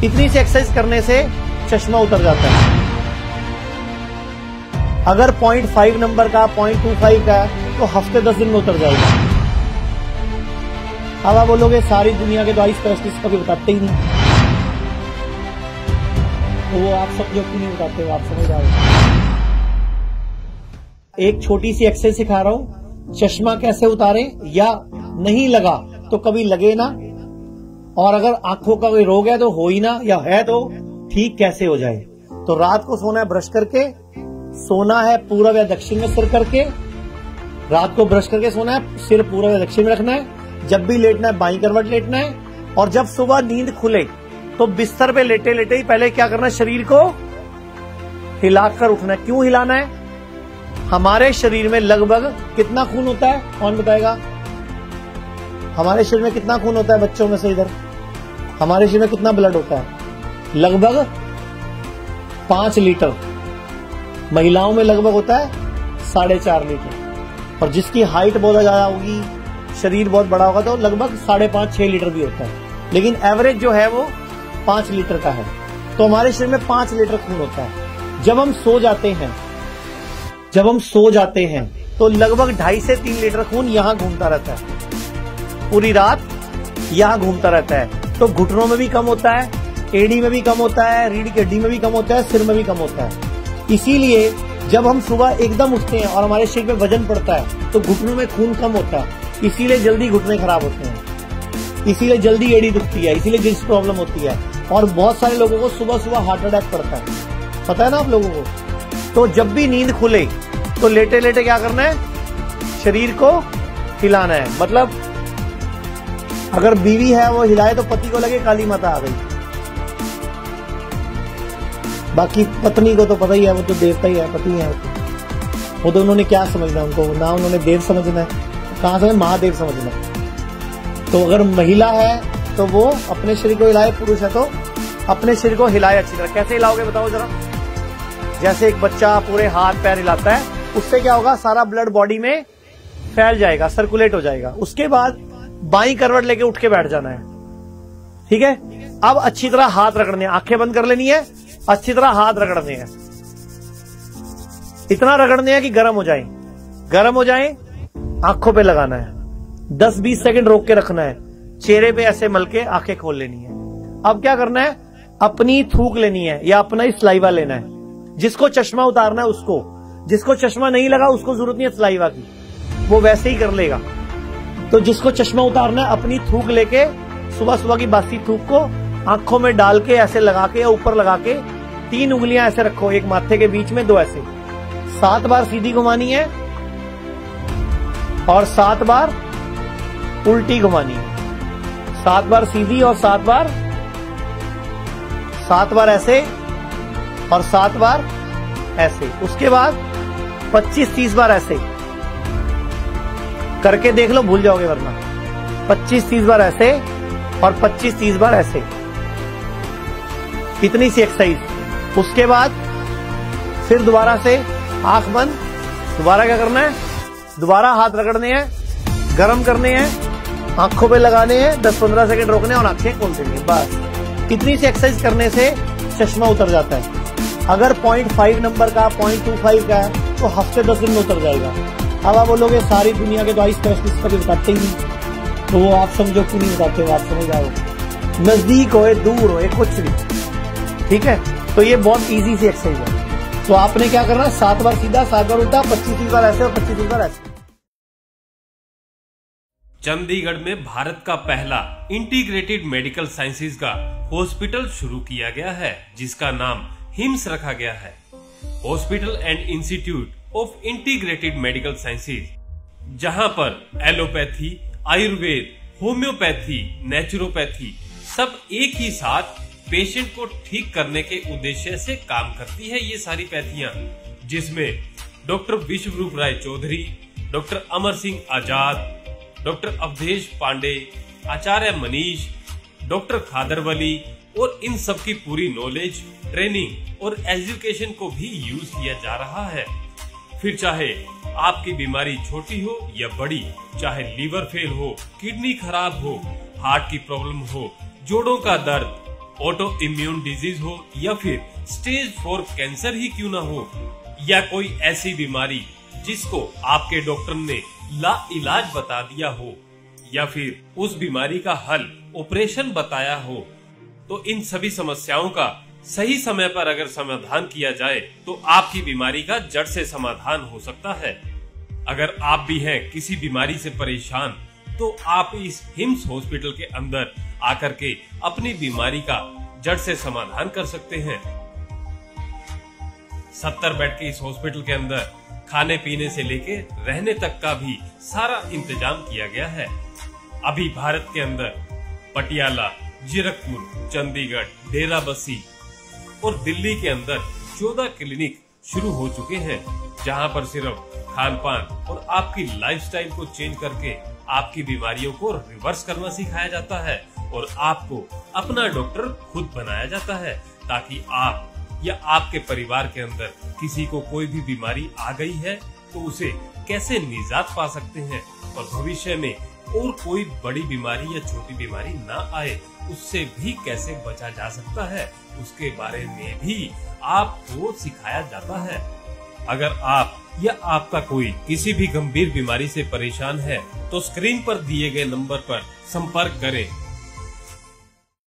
इतनी सी एक्सरसाइज करने से चश्मा उतर जाता है। अगर 0.5 नंबर का 0.25 का है तो हफ्ते 10 दिन में उतर जाएगा। अब आप बोलोगे सारी दुनिया के तो आई स्पेशलिस्ट कभी बताते ही नहीं, तो वो आप सब जो क्यों नहीं बताते हो, आप समझ आओगे। एक छोटी सी एक्सरसाइज सिखा रहा हूं, चश्मा कैसे उतारे या नहीं लगा तो कभी लगे ना, और अगर आंखों का कोई रोग है तो हो ही ना, या है तो ठीक कैसे हो जाए। तो रात को सोना है ब्रश करके, सोना है पूर्व या दक्षिण में सिर करके, रात को ब्रश करके सोना है, सिर पूर्व या दक्षिण में रखना है, जब भी लेटना है बाईं करवट लेटना है, और जब सुबह नींद खुले तो बिस्तर पे लेटे लेटे ही पहले क्या करना है, शरीर को हिलाकर उठना है। क्यों हिलाना है? हमारे शरीर में लगभग कितना खून होता है, कौन बताएगा? हमारे शरीर में कितना खून होता है बच्चों में से? इधर हमारे शरीर में कितना ब्लड होता है? लगभग 5 लीटर। महिलाओं में लगभग होता है 4.5 लीटर, और जिसकी हाइट बहुत ज्यादा होगी, शरीर बहुत बड़ा होगा तो लगभग 5.5-6 लीटर भी होता है, लेकिन एवरेज जो है वो 5 लीटर का है। तो हमारे शरीर में 5 लीटर खून होता है। जब हम सो जाते हैं तो लगभग 2.5 से 3 लीटर खून यहां घूमता रहता है, पूरी रात यहां घूमता रहता है। तो घुटनों में भी कम होता है, एड़ी में भी कम होता है, रीढ़ की हड्डी में भी कम होता है, सिर में भी कम होता है। इसीलिए जब हम सुबह एकदम उठते हैं और हमारे शरीर पे वजन पड़ता है तो घुटनों में खून कम होता है, इसीलिए जल्दी घुटने खराब होते हैं, इसीलिए जल्दी एड़ी दुखती है, इसीलिए डिस्क प्रॉब्लम होती है, और बहुत सारे लोगों को सुबह सुबह हार्ट अटैक पड़ता है। पता है ना आप लोगों को? तो जब भी नींद खुले तो लेटे लेटे क्या करना है, शरीर को हिलाना है। मतलब अगर बीवी है वो हिलाए तो पति को लगे काली माता आ गई, बाकी पत्नी को तो पता ही है, वो तो देवता ही है, पति है वो तो उन्होंने क्या समझना, उनको ना उन्होंने देव समझना है, कहां से महादेव समझना है। तो अगर महिला है तो वो अपने शरीर को हिलाए, पुरुष है तो अपने शरीर को हिलाए अच्छी तरह। कैसे हिलाओगे बताओ जरा? जैसे एक बच्चा पूरे हाथ पैर हिलाता है, उससे क्या होगा, सारा ब्लड बॉडी में फैल जाएगा, सर्कुलेट हो जाएगा। उसके बाद बाईं करवट लेके उठ के बैठ जाना है, ठीक है? अब अच्छी तरह हाथ रगड़ने, आंखें बंद कर लेनी है, अच्छी तरह हाथ रगड़ने हैं, इतना रगड़ने हैं कि गर्म हो जाए, गर्म हो जाए, आंखों पे लगाना है, 10-20 सेकंड रोक के रखना है, चेहरे पे ऐसे मल के आंखें खोल लेनी है। अब क्या करना है, अपनी थूक लेनी है या अपना ही सलाइवा लेना है। जिसको चश्मा उतारना है उसको, जिसको चश्मा नहीं लगा उसको जरूरत नहीं है सलाइवा की, वो वैसे ही कर लेगा। तो जिसको चश्मा उतारना है अपनी थूक लेके सुबह सुबह की बासी थूक को आंखों में डाल के ऐसे लगा के या ऊपर लगा के 3 उंगलियां ऐसे रखो, एक माथे के बीच में, 2 ऐसे, 7 बार सीधी घुमानी है और 7 बार उल्टी घुमानी है। 7 बार सीधी और 7 बार ऐसे और 7 बार ऐसे। उसके बाद 25-30 बार ऐसे करके देख लो, भूल जाओगे वरना। 25-30 बार ऐसे और 25-30 बार ऐसे, इतनी सी एक्सरसाइज। उसके बाद फिर दोबारा से आंख बंद, दोबारा क्या करना है, दोबारा हाथ रगड़ने हैं, गर्म करने हैं, आंखों पे लगाने हैं, 10-15 सेकंड रोकने और आंखें खोल देनी है, बस। इतनी सी एक्सरसाइज करने से चश्मा उतर जाता है। अगर 0.5 नंबर का 0.25 का है तो हफ्ते 10 दिन में उतर जाएगा। अब आप बोलोगे सारी दुनिया के तो आई स्पेशलिस्ट कभी बताते ही नहीं, तो वो आप समझो क्यों नहीं बताते हो, आप समझ आओ। नजदीक होए दूर होए कुछ भी, ठीक है? तो ये बहुत इजी सी एक्सरसाइज है। तो आपने क्या करना है, 7 बार सीधा, 7 बार उल्टा, 25-30 बार ऐसे और 25-30 बार ऐसे। चंडीगढ़ में भारत का पहला इंटीग्रेटेड मेडिकल साइंसेज का हॉस्पिटल शुरू किया गया है, जिसका नाम हिम्स रखा गया है, hospital and institute of integrated medical sciences, जहां पर एलोपैथी, आयुर्वेद, होम्योपैथी, नेचुरोपैथी सब एक ही साथ पेशेंट को ठीक करने के उद्देश्य से काम करती है। ये सारी पैथियां, जिसमें डॉक्टर विश्वरूप राय चौधरी, डॉक्टर अमर सिंह आजाद, डॉक्टर अवधेश पांडे, आचार्य मनीष, डॉक्टर खादरवली, और इन सब की पूरी नॉलेज, ट्रेनिंग और एजुकेशन को भी यूज किया जा रहा है। फिर चाहे आपकी बीमारी छोटी हो या बड़ी, चाहे लीवर फेल हो, किडनी खराब हो, हार्ट की प्रॉब्लम हो, जोड़ों का दर्द, ऑटो इम्यून डिजीज हो या फिर स्टेज 4 कैंसर ही क्यों ना हो, या कोई ऐसी बीमारी जिसको आपके डॉक्टर ने लाइलाज बता दिया हो, या फिर उस बीमारी का हल ऑपरेशन बताया हो, तो इन सभी समस्याओं का सही समय पर अगर समाधान किया जाए तो आपकी बीमारी का जड़ से समाधान हो सकता है। अगर आप भी हैं किसी बीमारी से परेशान, तो आप इस हिम्स हॉस्पिटल के अंदर आकर के अपनी बीमारी का जड़ से समाधान कर सकते हैं। 70 बेड के इस हॉस्पिटल के अंदर खाने पीने से लेके रहने तक का भी सारा इंतजाम किया गया है। अभी भारत के अंदर पटियाला, जीरकपुर, चंडीगढ़, डेराबस्सी और दिल्ली के अंदर 14 क्लिनिक शुरू हो चुके हैं, जहां पर सिर्फ खान पान और आपकी लाइफस्टाइल को चेंज करके आपकी बीमारियों को रिवर्स करना सिखाया जाता है और आपको अपना डॉक्टर खुद बनाया जाता है, ताकि आप या आपके परिवार के अंदर किसी को कोई भी बीमारी आ गई है तो उसे कैसे निजात पा सकते हैं और भविष्य में और कोई बड़ी बीमारी या छोटी बीमारी ना आए, उससे भी कैसे बचा जा सकता है, उसके बारे में भी आपको सिखाया जाता है। अगर आप या आपका कोई किसी भी गंभीर बीमारी से परेशान है तो स्क्रीन पर दिए गए नंबर पर संपर्क करें